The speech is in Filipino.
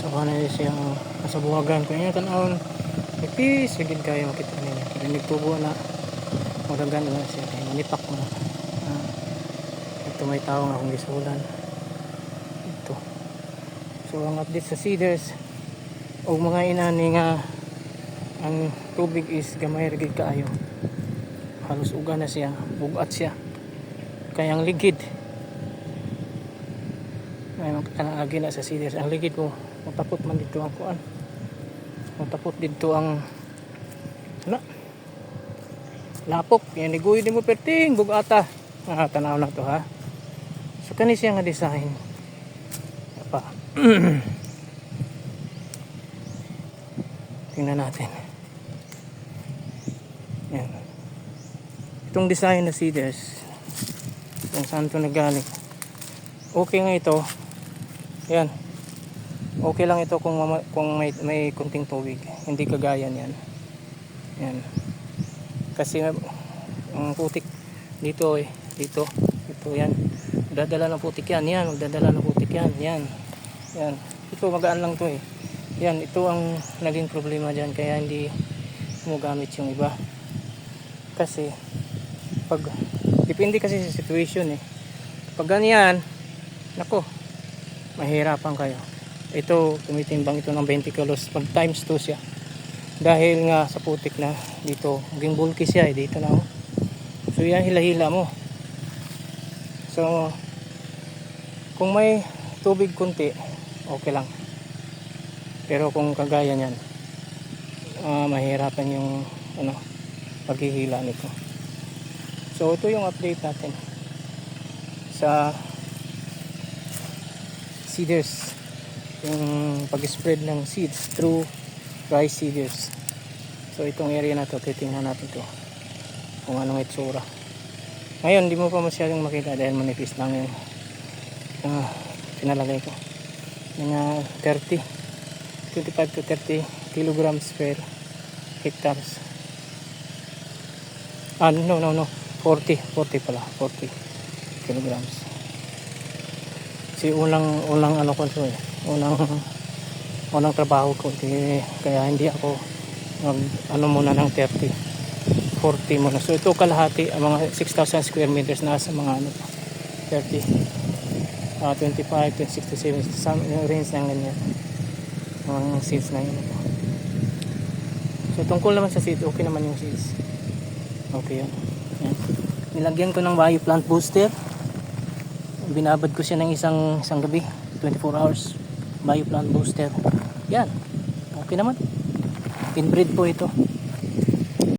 Saka na siyang nasa buwagan ko niya tanawon. Ipis sigid kayo makita ninyo. Kaya nagtubo na magaganda na siya kaya manipak mo. Ito may tao nga akong gisulan. Ito. So ang update sa Cedars o mga inani nga ang tubig is gamay ra gid kaayo. Halos uga na siya, bugat siya. Kaya ang ligid ay makakanaagi na sa Cedars. Ang ligid ko matapot man dito ang kuan. Matapot dito ang lapok. Yan iguy din mo perting bugata. Tanaw na to ha. So kani siya nga design. Apa. Tingnan natin. Yan. Itong design na Cedars kung saan ito nagaling. Okay nga ito. Yan. Okay lang ito kung may kunting tubig. Hindi kagaya niyan. Yan. Kasi ang putik dito dito yan. Magdadala ng putik yan. Yan, magdadala ng putik yan. Yan. Yan. Ito magaan lang to Yan, ito ang naging problema diyan kaya hindi gumagamit yung iba. Kasi pag depende kasi sa situation pag ganyan nako mahirapan kayo. Ito tumitimbang ito ng 20 kilos pag times 2 siya dahil nga sa putik na dito maging bulky siya dito na so yan hila-hila mo. So kung may tubig kunti okay lang, pero kung kagaya niyan mahirapan yung paghihila nito. So ito yung update natin sa Cedars, yung pag-spread ng seeds through rice Cedars. So itong area na to titingnan natin to kung anong itsura. Ngayon di mo pa masyadong makita dahil manipis lang yung pinalagay ko. Mga 25 to 30 kilograms per hectares. No 40 pala 40 kilograms. Kasi unang ko to unang trabaho ko kaya hindi ako muna ng 30 40 muna. So ito kalahati ang mga 6,000 square meters na sa mga 30 25 to 67 some range ng ganyan mga seeds na yun. So tungkol naman sa seeds, okay naman yung seeds. Okay yan. Nilagyan ko ng bio plant booster. Binabad ko siya ng isang gabi, 24 hours. Bio plant booster. Yan. Okay naman. Inbreed po ito.